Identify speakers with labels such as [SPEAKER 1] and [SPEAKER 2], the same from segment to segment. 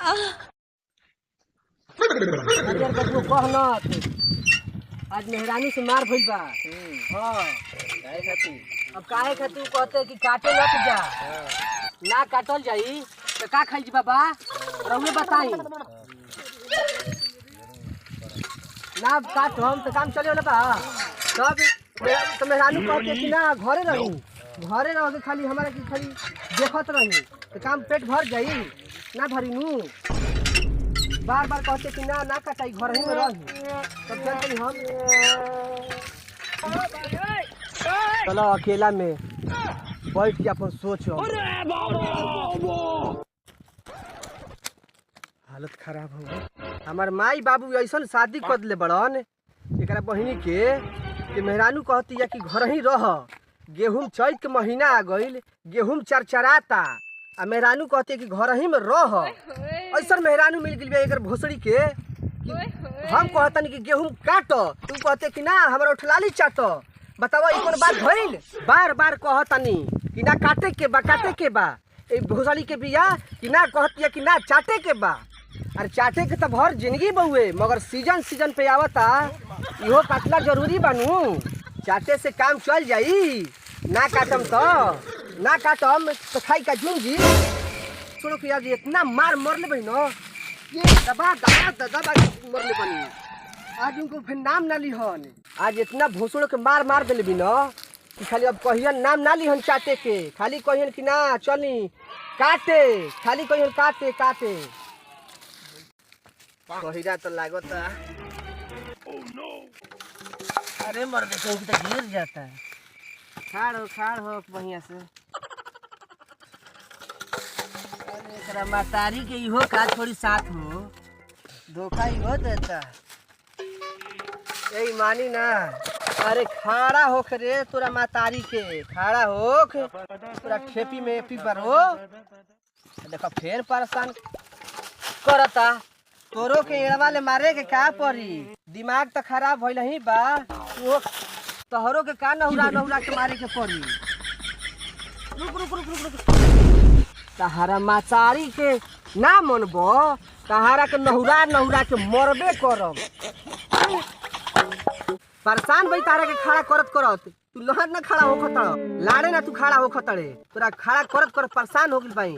[SPEAKER 1] अरे यार बबुआ कहना आज मेहरानी से मार भइल बा। हाँ
[SPEAKER 2] काहे खातिर?
[SPEAKER 1] अब काहे खातिर कहते कि काटे लग जा ना काटल जाई तो का खाई जी बाबा रहुए बताई ना काट हम तो काम चले वाला बा। तब तो मेहरानी कहते कि ना घरे रह के खाली हमारा की खाली देखत रही तो काम पेट भर जाई ना भरी नू। बार बार कहते कि ना काटाई घर ही में रही तब चलते हम चलो अकेला में बैठ के अपन सोचो। हालत खराब हो गई हमार माई बाबू ऐसा शादी कर दिले बड़न एक बहिनी के मेहरानू कहती है कि घर ही रह। गेहूं चैत के महीना आ गईल गेहूं चरचराता आ मेहरानू कहती है कि घर ही में रह। ऐसा मेहरानू मिल गई एक भोसड़ी के हम कहतनी कि गेहूं काट तू कहते कि ना हमारा उठलाली चाट। बतावा ई कोन बात भइल? बार बार कहतनी कि ना काटे के बा ए भोसड़ी के बिया कि ना कहती है कि ना चाटे के बा। अरे चाटे के तो भर जिंदगी बहुए मगर सीजन पे आवता इहो काटला जरूरी बानू। चाटे से काम चल जाई ना काटम तो खाई का झुंझी छोड़ो कि आज इतना मार मरले बनी न ये दबा मरले बनी आज उनको फिर नाम ना लिहन। आज इतना भोसड़ो के मार देले भी न कि खाली अब कहियन नाम ना लिहन चाटे के खाली कहियन कि ना चली काटे खाली कहियन काटे कहिरा तो लागता। अरे मर देखो कि तो गिर जाता है। खाड़ हो बढ़िया से। अरे एकरा मातारी के इहो का थोड़ी साथ हो धोखा इहो देता यही मानी ना। अरे खाड़ा होख रे तोरा मातारी के खाड़ा होख तोरा खेपी में पी पर हो देखो फेर परेशान करता तोरो के एड़वा ले मारे के का पड़ी दिमाग तो खराब भइल ही बा वो तोहरो के का नहुरा के मारे के पड़ी। रुक तहारा माचारी के ना मनबो तहारा के नहुरा के मरबे करब। परेशान भाई तारा के खड़ा करत तू लहर ना खड़ा होखत लाड़े ना तू खड़ा होखतड़े तोरा खड़ा करत परेशान हो गइल भाई।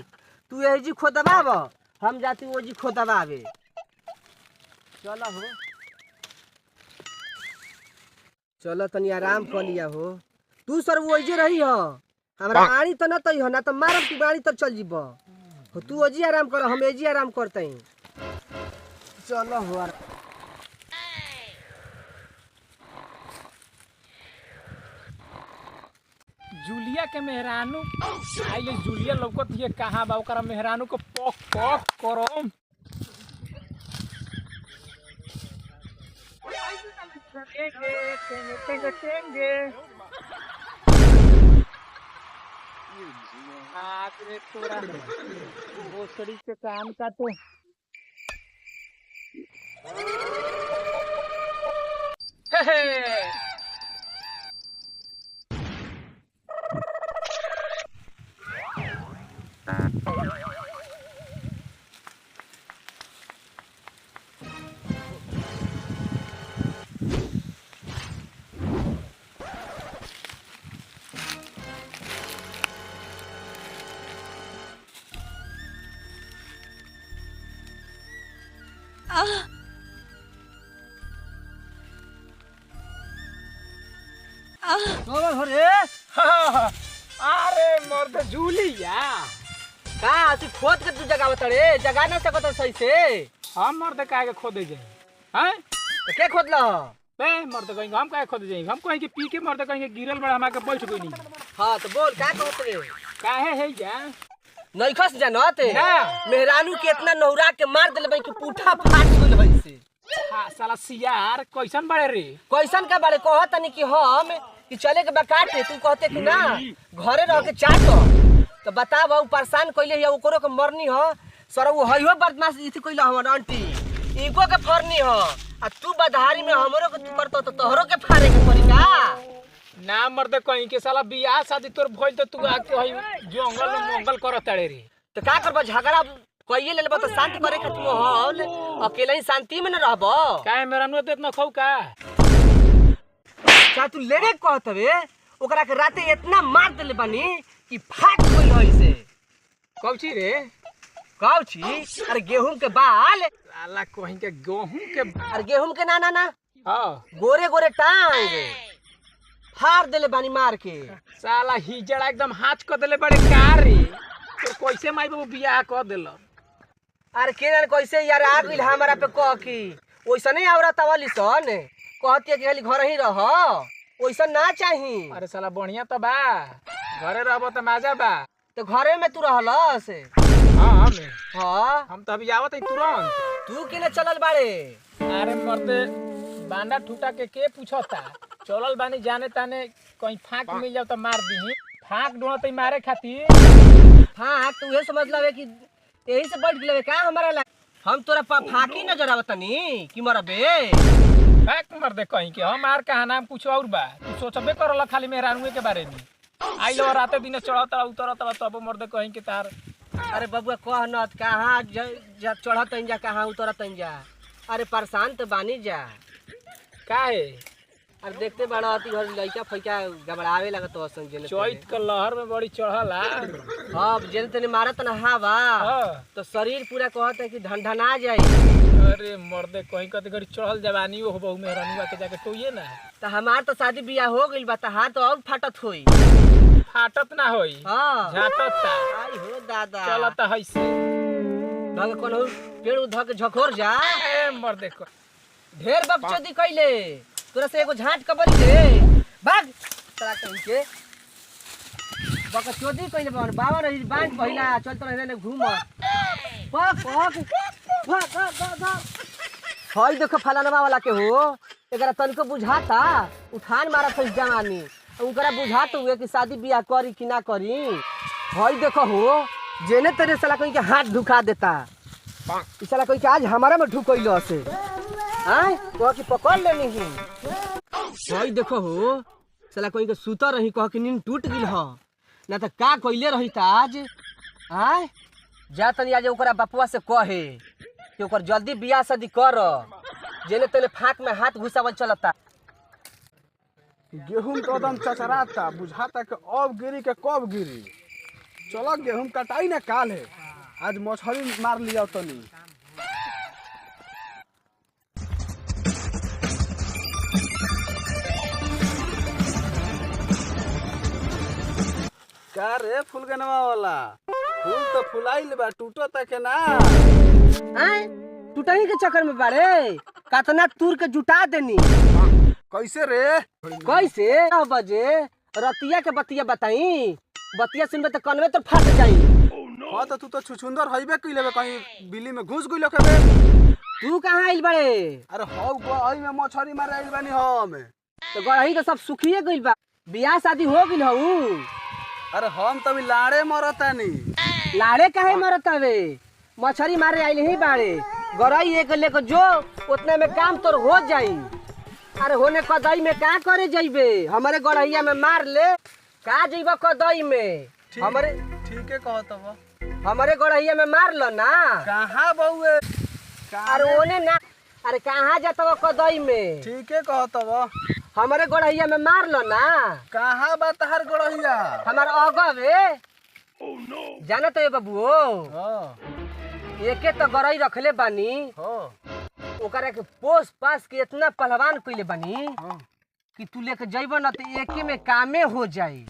[SPEAKER 1] तू एजी खो दबाव हम जाती ओजी खो दबावे चलो हो चलो तनी आराम कर लिया हो। तू सर वो ओजे रही हो हमरा आड़ी तो न तई हो ना तो मारब तू गाड़ी तक चल जीबो तू ओजी आराम कर हम एजी आराम करते चलो हो।
[SPEAKER 2] जूलिया के मेहरानू आइले जूलिया लौकत ये कहाँ बा ओकरा मेहरानू को पक करो। तोरा भोसड़ी के काम का तो अरे मर्द जूलिया
[SPEAKER 1] का तू खोद के तू जगा ना सकत सही से।
[SPEAKER 2] हम मर्द काहे के खोदे जाए हैं
[SPEAKER 1] तो के खोदल
[SPEAKER 2] बे मर्द कहीं हम काहे खोदे जाए हम कहीं के पी के मर्द कहीं के गिरल बड़ा हमारे बैठ गई नहीं।
[SPEAKER 1] हां तो बोल का कहत रे
[SPEAKER 2] काहे है जा
[SPEAKER 1] नहीं खस जानत
[SPEAKER 2] ना
[SPEAKER 1] मेहरानू के इतना नौरा के मार देले कि पूठा फाट गेल भई से।
[SPEAKER 2] हां साला सियार कैसन बड़े रे
[SPEAKER 1] कैसन का बारे कहत नहीं कि हम कि चले के बकाटे तू कहते कि ना घरे रह के चाट तो बताव परेशान कइले है ओकरो के मरनी हो सर वो हइयो बदमाश इथि कइला हमर आंटी इको के फरनी हो आ तू बधारी में हमरो के तू करतो तो तोहरो के फारे के पड़ी का
[SPEAKER 2] ना मर्द कहीं के साला बियाह शादी तोर भइल तो तू आके हई जंगल में मंगल करत रे
[SPEAKER 1] तो का करबा झगड़ा कइये ले लेबो तो शांत करे खातिर माहौल अकेले ही शांति में न रहबो।
[SPEAKER 2] काहे मेहरानू तो इतना खौ का?
[SPEAKER 1] का तू लेने कहत हवे ओकरा के राते इतना मार देले बानी कि फाट गइल होई से।
[SPEAKER 2] कौची रे?
[SPEAKER 1] कौची? अरे गेहूं के बाल।
[SPEAKER 2] साला कहीं के गेहूं के
[SPEAKER 1] अरे गेहूं के ना
[SPEAKER 2] हां
[SPEAKER 1] गोरे गोरे टांग फाड़ देले बानी मार के।
[SPEAKER 2] साला हिजड़ा एकदम हाथ क देले बड़े कारी। तो कैसे माई बाबू बियाह क देल?
[SPEAKER 1] अरे केन कैसे यार आ गइल हमरा पे कह की ओइसने औरत आवली सन कहती है कि खाली घर ही रह ओइसन ना चाही।
[SPEAKER 2] अरे साला बढ़िया तो बा, घरे रहबो तो मजा बा।
[SPEAKER 1] तो घरे में तू रहलस।
[SPEAKER 2] हां
[SPEAKER 1] हां
[SPEAKER 2] हम तो अभी आवत है तुरंत।
[SPEAKER 1] तू केने चलल बाड़े?
[SPEAKER 2] अरे मर्दे बांडा ठूटा के पूछता चलल बानी जाने ताने कहीं फाक मिल जाओ तो मार दी। फाक ढूंढत मारे खातिर।
[SPEAKER 1] हाँ तू ये समझ लवे कि यही से बैठ गेलवे का हमारा ला हम तोरा फाकी नजर आवतनी कि मरबे।
[SPEAKER 2] फाक मर्दे कहीं के हमार कहा नाम कुछ और बा। तू सोचबे करल खाली मेहरानुए के बारे में। आई लो राते दिन चढ़ता उतरता तब मर्दे कहीं के तार।
[SPEAKER 1] अरे बबुआ कह न कहाँ चढ़त जा कहाँ उतरत जा। अरे परेशान तो बानी जा
[SPEAKER 2] काहे?
[SPEAKER 1] अरे देखते बड़ा अति घर लइका फइका घबरावे लगत हो सन जेने
[SPEAKER 2] चैत के लहर में बड़ी चढ़ला।
[SPEAKER 1] अब जेने तने मारत ना हवा तो शरीर पूरा कहत है कि ढनढना जाई।
[SPEAKER 2] अरे मर्दे कहीं कते घड़ी चढ़ल जवानी हो बहु मेहरानुआ के जाके टोइए ना।
[SPEAKER 1] तो हमार तो शादी बियाह हो गइल बा त हाथ तो और फाटत होई।
[SPEAKER 2] फाटत ना होई
[SPEAKER 1] हां
[SPEAKER 2] झाटत ता।
[SPEAKER 1] आई हो दादा
[SPEAKER 2] चलत है से
[SPEAKER 1] धक कोनो पेड़ धक झकोर जा।
[SPEAKER 2] ए मर्दे को
[SPEAKER 1] ढेर बकचोदी कइले तोरा से एगो झाट कबरी दे भाग तोरा कहीं के बकचोदी कइले बाबा रही बांध पहिला चल तो रहने घूम पक पक भाग हई देखो फलानवा वाला के हो एकरा तनको बुझाता उठान मारत है जवानी उनकरा बुझात हुए कि शादी बियाह करी कि ना करी। हई देखो हो जेने तेरे साला कोई के हाथ ढुका देता इस साला कोई के आज हमारा में ढुकइलो से आय कह कि पकड़ लेनी ही। हई देखो हो साला कोई के सुतर रही कह कि नींद टूट गिल ह ना त का कइले रही त आज आय जा तनी आज ओकरा बापुआ से कहे कि ओकर जल्दी बियाह शादी कर जेने तेने फाक में हाथ घुसावल चलता।
[SPEAKER 3] गेहूं तो एकदम चचराता बुझाता कि अब गिरी के कब गिरी। चलो गेहूं कटाई ना काल है आज मछली मार लिया तनी। का रे फुलगनवा वाला फूल तो फुलाइल बा टूटता के ना।
[SPEAKER 1] आय टूटही के चक्कर में बाड़े कतना तूर के जुटा देनी।
[SPEAKER 3] कैसे रे?
[SPEAKER 1] कैसे 9 बजे रतिया के बतिया बताई बतिया सुनबे तो कनवे तो फट जाई।
[SPEAKER 3] हां तो तू तो छुछुंदर हइबे कइले बे कहीं बिल्ली में घुस गइलो के बे।
[SPEAKER 1] तू कहाँ आइल बड़े?
[SPEAKER 3] अरे हौ गई में मछली मारे आइल बानी हम।
[SPEAKER 1] तो गढ़ही तो सब सुखिए गइल बा बियाह शादी हो गइल हऊ।
[SPEAKER 3] अरे हम तो अभी लाड़े मरतानी।
[SPEAKER 1] लाड़े काहे मरत हवे मछली मारे आइल ही बाड़े गढ़ही एक लेके जो उतने में काम तोर हो जाई। अरे होने कदई में का करे जाइबे हमारे गढ़ैया में मार ले का जइबा कदई में हमारे
[SPEAKER 3] ठीक है कहत बा
[SPEAKER 1] हमारे गढ़ैया में मार लो ना।
[SPEAKER 3] कहां बउए?
[SPEAKER 1] अरे ओने ना अरे कहाँ जाता कदई में
[SPEAKER 3] ठीक है कहत बा
[SPEAKER 1] हमारे गढ़ैया में मार लो ना।
[SPEAKER 3] कहां बा तहर गड़हिया?
[SPEAKER 1] हमार अगवे जाना तो ये बबुओ
[SPEAKER 3] हां
[SPEAKER 1] एके तो गरई रखले बानी
[SPEAKER 3] हां
[SPEAKER 1] ओकरा के पोस पास के इतना पहलवान कइले बानी
[SPEAKER 3] हां
[SPEAKER 1] कि तू लेके जइब न तो एके में कामे हो जाई।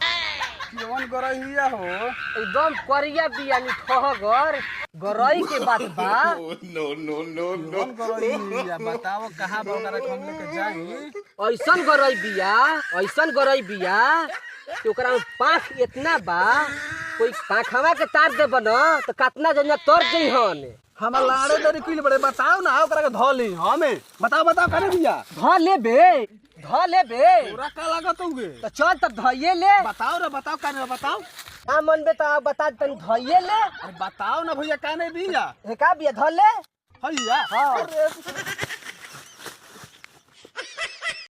[SPEAKER 3] कौन गड़हिया हो?
[SPEAKER 1] एकदम करिया बियानी ठहगर गरई के बात बा।
[SPEAKER 3] कौन गड़हिया बताओ कहां बा ओकरा हम लेके जाई।
[SPEAKER 1] ऐसन गरई बिया कि ओकरा में पाख इतना बा कोई पाखवा के तार देब न तो कितना जनिया तर जइहन।
[SPEAKER 3] हम लाड़े दरी किल बड़े बताओ ना ओकरा के धली हमें बताओ करे बिया
[SPEAKER 1] ध लेबे
[SPEAKER 3] पूरा का लागत होगे
[SPEAKER 1] तो चल तब धइये ले।
[SPEAKER 3] बताओ रे बताओ काने बताओ
[SPEAKER 1] का मन बे तो बता तनी धइये ले।
[SPEAKER 3] अरे बताओ ना भैया काने बिया
[SPEAKER 1] हे का बिया ध ले
[SPEAKER 3] भैया
[SPEAKER 1] हाँ।
[SPEAKER 3] अरे